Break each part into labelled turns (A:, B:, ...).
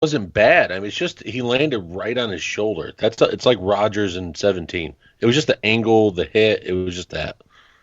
A: wasn't bad. I mean, it's just he landed right on his shoulder. It's like Rodgers in 17. It was just the angle, the hit. It was just that.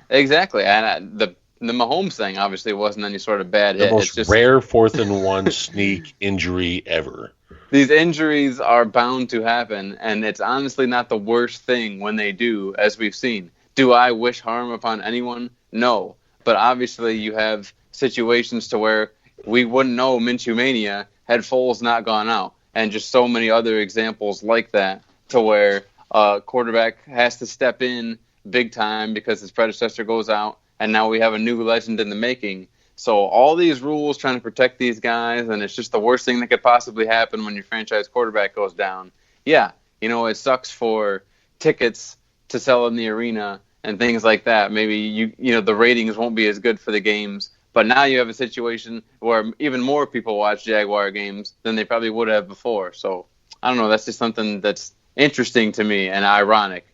B: Exactly, and the Mahomes thing obviously wasn't any sort of bad
A: The
B: hit.
A: most
B: It's just
A: rare 4th-and-1 sneak injury ever.
B: these injuries are bound to happen, and it's honestly not the worst thing when they do, as we've seen. Do I wish harm upon anyone? No, but obviously you have situations to where we wouldn't know Minshew Mania had Foles not gone out, and just so many other examples like that to where a quarterback has to step in big time because his predecessor goes out, and now we have a new legend in the making. So all these rules trying to protect these guys, and it's just the worst thing that could possibly happen when your franchise quarterback goes down. Yeah, it sucks for tickets to sell in the arena and things like that. Maybe the ratings won't be as good for the games, but now you have a situation where even more people watch Jaguar games than they probably would have before. So I don't know. That's just something that's interesting to me and ironic.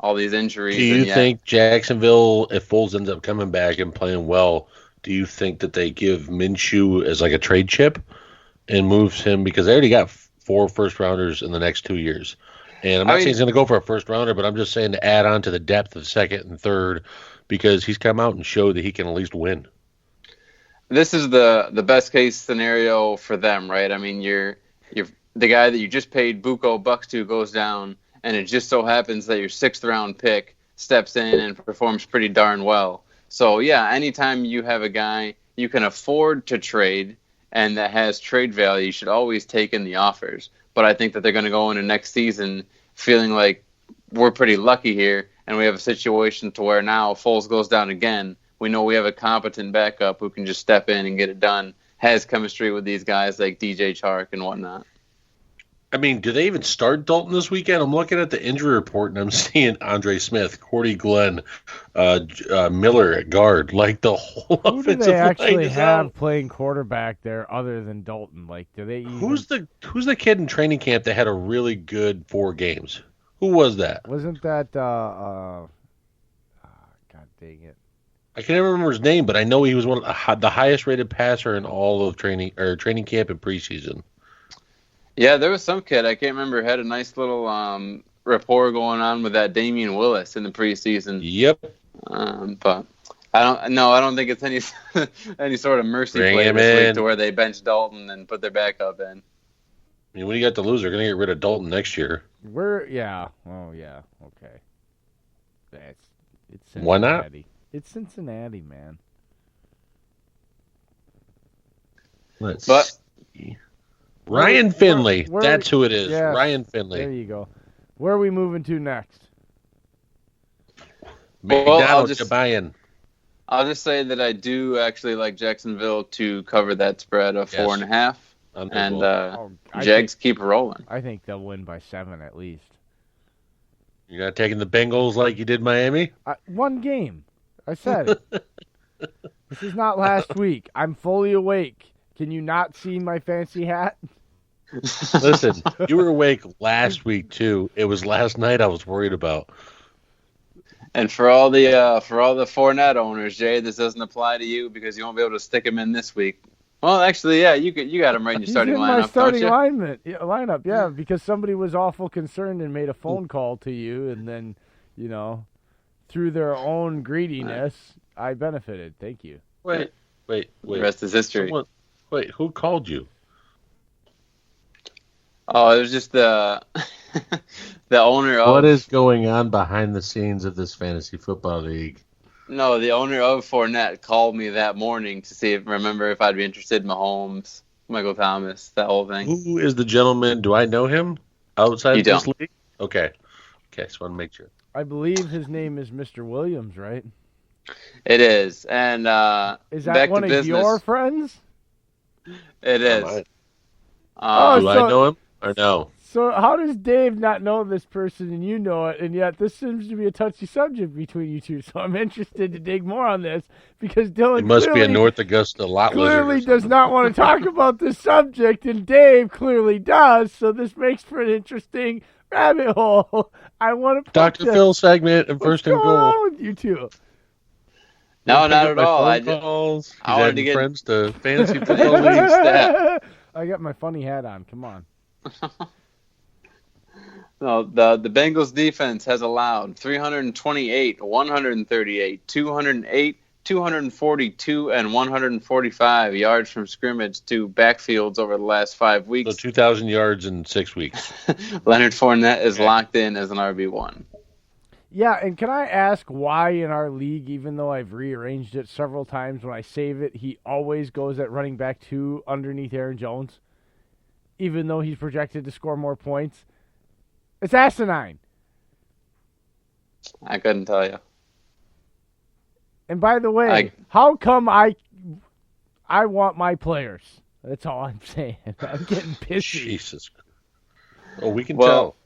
B: All these injuries.
A: Do you think Jacksonville, if Foles ends up coming back and playing well, do you think that they give Minshew as like a trade chip and moves him, because they already got 4 first-rounders in the next 2 years? And I'm not saying he's going to go for a first-rounder, but I'm just saying to add on to the depth of second and third, because he's come out and showed that he can at least win.
B: This is the best-case scenario for them, right? I mean, you're the guy that you just paid Buco bucks to goes down, and it just so happens that your 6th-round pick steps in and performs pretty darn well. So, yeah, anytime you have a guy you can afford to trade and that has trade value, you should always take in the offers. But I think that they're going to go into next season feeling like we're pretty lucky here, and we have a situation to where now Foles goes down again. We know we have a competent backup who can just step in and get it done, has chemistry with these guys like DJ Chark and whatnot.
A: I mean, do they even start Dalton this weekend? I'm looking at the injury report, and I'm seeing Andre Smith, Cordy Glenn, Miller at guard. Like, the whole
C: Who do
A: offensive
C: they actually
A: line is
C: have
A: out.
C: playing quarterback there other than Dalton? Like, do they even...
A: Who's the kid in training camp that had a really good 4 games? Who was that?
C: Wasn't that, God dang it.
A: I can never remember his name, but I know he was one of the highest-rated passer in all of training camp and preseason.
B: Yeah, there was some kid, I can't remember, had a nice little rapport going on with that Damian Willis in the preseason.
A: Yep.
B: But I don't think it's any sort of mercy play this week to where they bench Dalton and put their backup in.
A: I mean, what do you got to lose? They're going to get rid of Dalton next year.
C: Okay. It's Cincinnati.
A: Why not?
C: It's Cincinnati, man.
A: Let's see. Ryan Finley. That's who it is.
C: Yeah,
A: Ryan Finley.
C: There you go. Where are we moving to next?
B: I'll just say that I do actually like Jacksonville to cover that spread of 4.5. And Jags keep rolling.
C: I think they'll win by 7 at least.
A: You're not taking the Bengals like you did Miami?
C: One game. I said it. This is not last week. I'm fully awake. Can you not see my fancy hat?
A: Listen, you were awake last week too. It was last night I was worried about.
B: And for all the Fournette owners, Jay, this doesn't apply to you because you won't be able to stick him in this week. Well, actually, yeah, you got him right in your starting lineup.
C: My starting lineup, yeah, because somebody was awful concerned and made a phone call to you, and then, through their own greediness, I benefited. Thank you.
A: Wait.
B: The rest is history.
A: Wait, who called you?
B: Oh, it was just the owner of...
A: What is going on behind the scenes of this fantasy football league?
B: No, the owner of Fournette called me that morning to remember if I'd be interested in Mahomes, Michael Thomas, that whole thing.
A: Who is the gentleman? Do I know him outside of this league? Okay, just want to make sure.
C: I believe his name is Mr. Williams, right?
B: It is. And
C: is that one of your friends?
B: It is.
A: Do I know him or no?
C: So how does Dave not know this person and you know it, and yet this seems to be a touchy subject between you two? So I'm interested to dig more on this because Dillon
A: must be a North Augusta lot
C: clearly does not want to talk about this subject, and Dave clearly does. So this makes for an interesting rabbit hole. I want to
A: Dr. Phil segment and first and goal.
C: What's going on with you two?
B: No, not at all.
A: I wanted to get friends to fantasy football league stat.
C: I got my funny hat on. Come on.
B: No, the Bengals defense has allowed 328, 138, 208, 242, and 145 yards from scrimmage to backfields over the last 5
A: So
B: weeks.
A: 2,000 yards in 6 weeks.
B: Leonard Fournette is locked in as an RB1.
C: Yeah, and can I ask why in our league, even though I've rearranged it several times, when I save it, he always goes at running back 2 underneath Aaron Jones, even though he's projected to score more points? It's asinine.
B: I couldn't tell you.
C: And by the way, how come I want my players? That's all I'm saying. I'm getting pissy.
A: Jesus. Oh, we can
B: Well,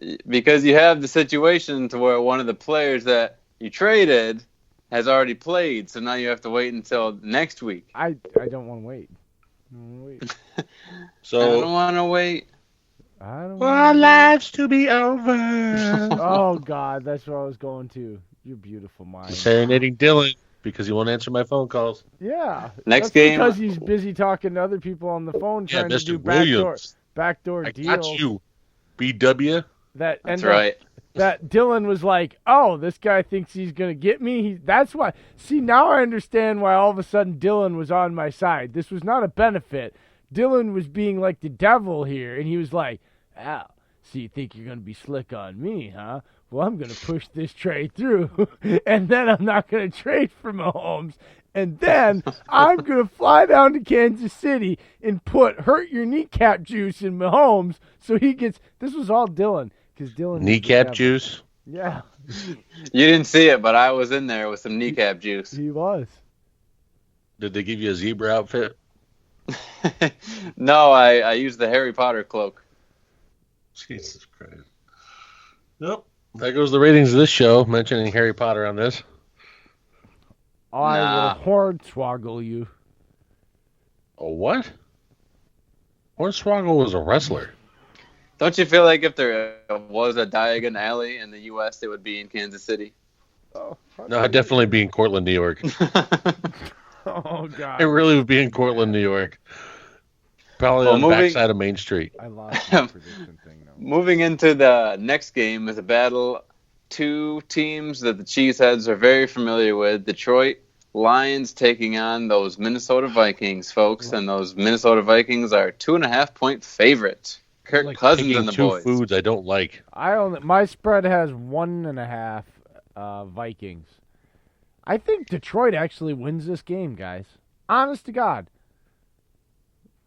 A: tell.
B: Because you have the situation to where one of the players that you traded has already played, so now you have to wait until next week.
C: I don't want to wait. I don't want to wait.
A: So
B: I don't want to wait.
C: I don't
A: for our lives to be over.
C: Oh, God, that's where I was going to. You're beautiful, mind.
A: Serenading Dillon because he won't answer my phone calls.
C: Yeah.
B: Next
C: that's
B: game.
C: Because he's busy talking to other people on the phone
A: Yeah,
C: trying to
A: Mr.
C: do
A: Williams.
C: backdoor
A: I
C: deals.
A: got you, BW.
B: That's right.
C: That Dylan was like, oh, this guy thinks he's going to get me. That's why. See, now I understand why all of a sudden Dylan was on my side. This was not a benefit. Dylan was being like the devil here, and he was like, oh, so you think you're going to be slick on me, huh? Well, I'm going to push this trade through, and then I'm not going to trade for Mahomes. And then I'm going to fly down to Kansas City and put hurt your kneecap juice in Mahomes so he gets – this was all Dylan. Dylan
A: Kneecap juice?
C: Yeah.
B: You didn't see it, but I was in there with some kneecap juice.
C: He was.
A: Did they give you a zebra outfit?
B: No, I used the Harry Potter cloak.
A: Jesus Christ. Nope. There goes the ratings of this show, mentioning Harry Potter on this.
C: I will hornswoggle you.
A: A what? Hornswoggle was a wrestler.
B: Don't you feel like if there was a Diagon Alley in the U.S., it would be in Kansas City?
C: Oh,
A: No, I'd definitely be in Cortland, New York.
C: oh God.
A: It really would be in Cortland, New York. Probably on the backside of Main Street.
C: I lost my prediction thing, though.
B: Moving into the next game is a battle. 2 teams that the Cheeseheads are very familiar with. Detroit Lions taking on those Minnesota Vikings, folks. And those Minnesota Vikings are 2.5-point favorite. Kirk Cousins and the boys.
A: 2 foods I don't like.
C: My spread has 1.5 Vikings. I think Detroit actually wins this game, guys. Honest to God.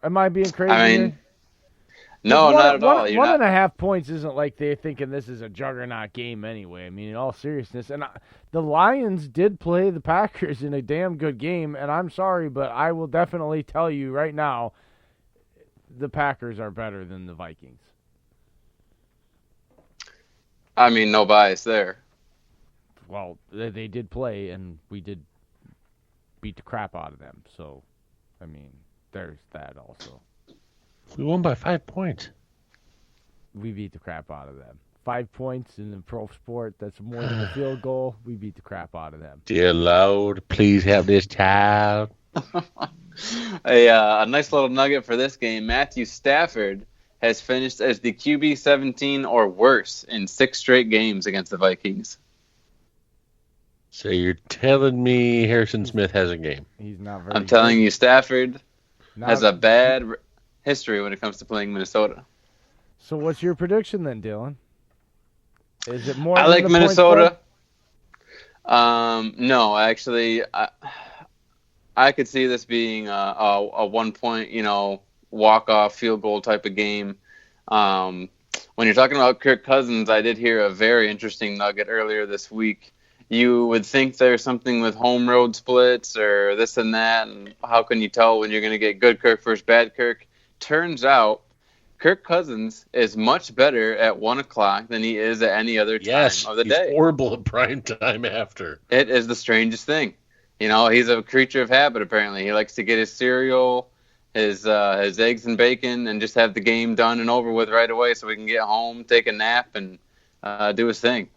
C: Am I being crazy?
B: I mean,
C: here?
B: no, not at all.
C: 1.5 points isn't like they're thinking this is a juggernaut game anyway. I mean, in all seriousness. And the Lions did play the Packers in a damn good game, and I'm sorry, but I will definitely tell you right now, the Packers are better than the Vikings.
B: I mean, no bias there.
C: Well, they did play, and we did beat the crap out of them. So, I mean, there's that also.
A: We won by 5 points.
C: We beat the crap out of them. 5 points in the pro sport, that's more than a field goal. We beat the crap out of them.
A: Dear Lord, please help this child.
B: A nice little nugget for this game. Matthew Stafford has finished as the QB 17 or worse in 6 straight games against the Vikings.
A: So you're telling me Harrison Smith has a game?
C: He's not very
B: I'm telling you, Stafford
C: Not-
B: has a bad history when it comes to playing Minnesota.
C: So what's your prediction then, Dylan? Is it more
B: I
C: than
B: like
C: the
B: Minnesota. No, actually, I could see this being a 1 point, walk-off field goal type of game. When you're talking about Kirk Cousins, I did hear a very interesting nugget earlier this week. You would think there's something with home road splits or this and that, and how can you tell when you're going to get good Kirk versus bad Kirk? Turns out Kirk Cousins is much better at 1 o'clock than he is at any other time of the day.
A: He's horrible at prime time after.
B: It is the strangest thing. He's a creature of habit, apparently. He likes to get his cereal, his eggs and bacon, and just have the game done and over with right away so we can get home, take a nap, and do his thing.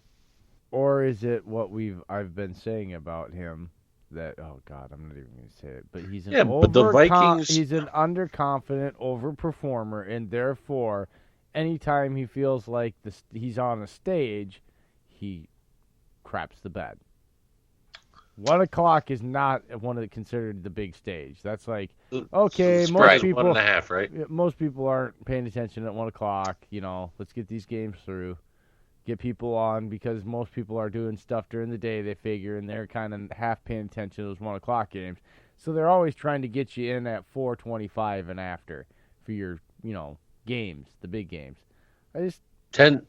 C: Or is it what I've been saying about him, that, oh God, I'm not even going to say it, but he's
A: but the Vikings,
C: he's an underconfident overperformer, and therefore, anytime he feels like he's on a stage, he craps the bed. 1 o'clock is not considered the big stage. That's like, okay, most people
A: 1.5, right?
C: Most people aren't paying attention at 1 o'clock. Let's get these games through, get people on, because most people are doing stuff during the day. They figure, and they're kind of half paying attention to those 1 o'clock games. So they're always trying to get you in at 4:25 and after for your games, the big games.
A: 10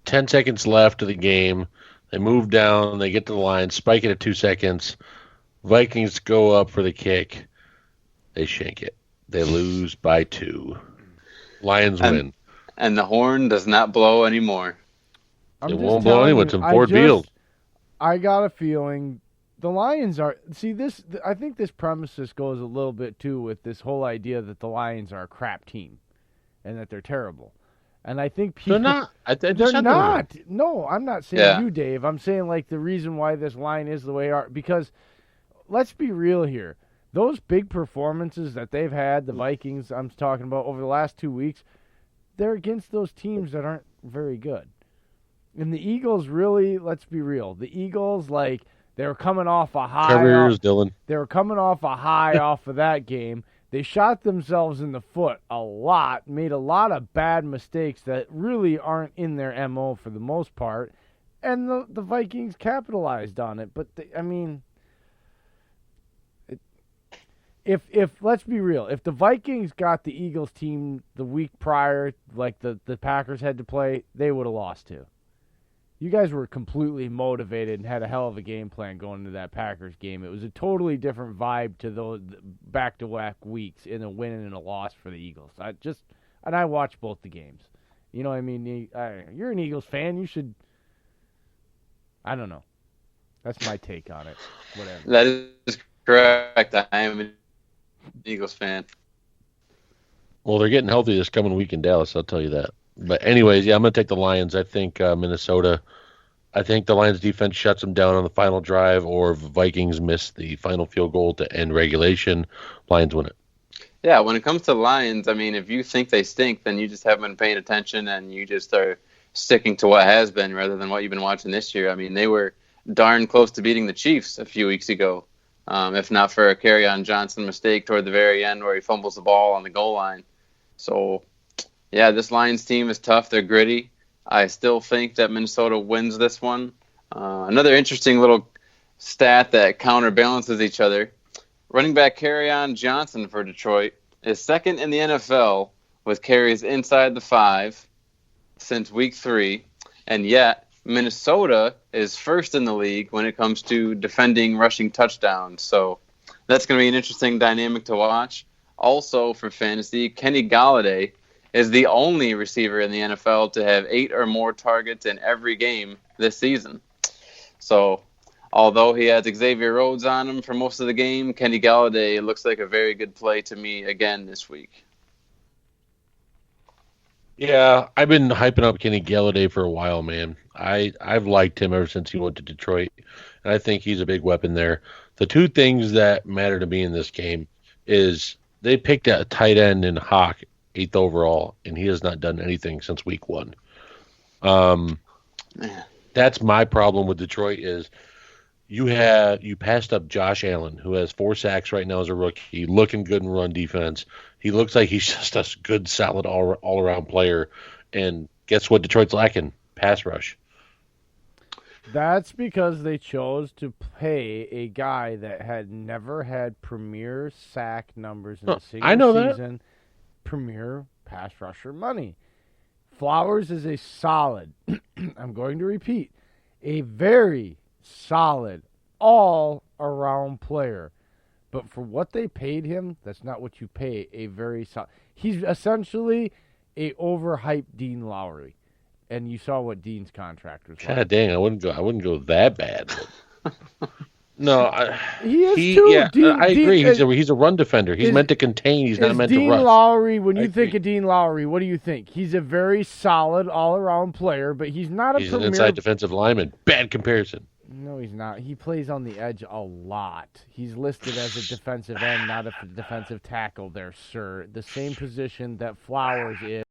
A: seconds left of the game. They move down. They get to the line. Spike it at 2 seconds. Vikings go up for the kick. They shank it. They lose by 2. Lions win.
B: And the horn does not blow anymore.
A: It won't blow anyway. It's in Ford Field.
C: I got a feeling the Lions are... See, I think this premises goes a little bit, too, with this whole idea that the Lions are a crap team and that they're terrible. And I think people...
A: They're not.
C: They're not. No, I'm not saying you, Dave. I'm saying, like, the reason why this line is the way it are. Because, let's be real here. Those big performances that they've had, the Vikings I'm talking about, over the last 2 weeks, they're against those teams that aren't very good. And the Eagles, really, let's be real. The Eagles, like, they were coming off a high.
A: Dillon.
C: They were coming off a high off of that game. They shot themselves in the foot a lot, made a lot of bad mistakes that really aren't in their MO for the most part, and the Vikings capitalized on it. But, if let's be real, if the Vikings got the Eagles team the week prior, like the Packers had to play, they would have lost too. You guys were completely motivated and had a hell of a game plan going into that Packers game. It was a totally different vibe to those back-to-back weeks in a win and a loss for the Eagles. I watched both the games. You know what I mean? You're an Eagles fan. You should... I don't know. That's my take on it. Whatever.
B: That is correct. I am an Eagles fan.
A: Well, they're getting healthy this coming week in Dallas, I'll tell you that. But anyways, I'm going to take the Lions. I think Minnesota, I think the Lions defense shuts them down on the final drive, or Vikings miss the final field goal to end regulation. Lions win it.
B: Yeah, when it comes to the Lions, if you think they stink, then you just haven't been paying attention, and you just are sticking to what has been rather than what you've been watching this year. They were darn close to beating the Chiefs a few weeks ago, if not for a Kerryon Johnson mistake toward the very end where he fumbles the ball on the goal line. So... yeah, this Lions team is tough. They're gritty. I still think that Minnesota wins this one. Another interesting little stat that counterbalances each other. Running back Kerryon Johnson for Detroit is second in the NFL with carries inside the 5 since week 3. And yet, Minnesota is first in the league when it comes to defending rushing touchdowns. So that's going to be an interesting dynamic to watch. Also, for fantasy, Kenny Golladay is the only receiver in the NFL to have 8 or more targets in every game this season. So, although he has Xavier Rhodes on him for most of the game, Kenny Golladay looks like a very good play to me again this week.
A: Yeah, I've been hyping up Kenny Golladay for a while, man. I've liked him ever since he went to Detroit, and I think he's a big weapon there. The two things that matter to me in this game is they picked a tight end in Hawk, 8th overall, and he has not done anything since week 1. That's my problem with Detroit is you passed up Josh Allen, who has 4 sacks right now as a rookie, looking good in run defense. He looks like he's just a good, solid all-around player. And guess what Detroit's lacking? Pass rush.
C: That's because they chose to pay a guy that had never had premier sack numbers in a single season. Premier pass rusher money. Flowers is a solid, I'm going to repeat, a very solid all-around player. But for what they paid him, that's not what you pay a very solid. He's essentially a overhyped Dean Lowry. And you saw what Dean's contract was like.
A: God dang, I wouldn't go that bad. No,
C: he is too.
A: Yeah, I agree. He's a run defender. He's meant to contain. He's not meant to rush.
C: Dean Lowry, when you think of Dean Lowry, what do you think? He's a very solid all-around player, but he's not a premier.
A: He's an inside defensive lineman. Bad comparison.
C: No, he's not. He plays on the edge a lot. He's listed as a defensive end, not a defensive tackle there, sir. The same position that Flowers is.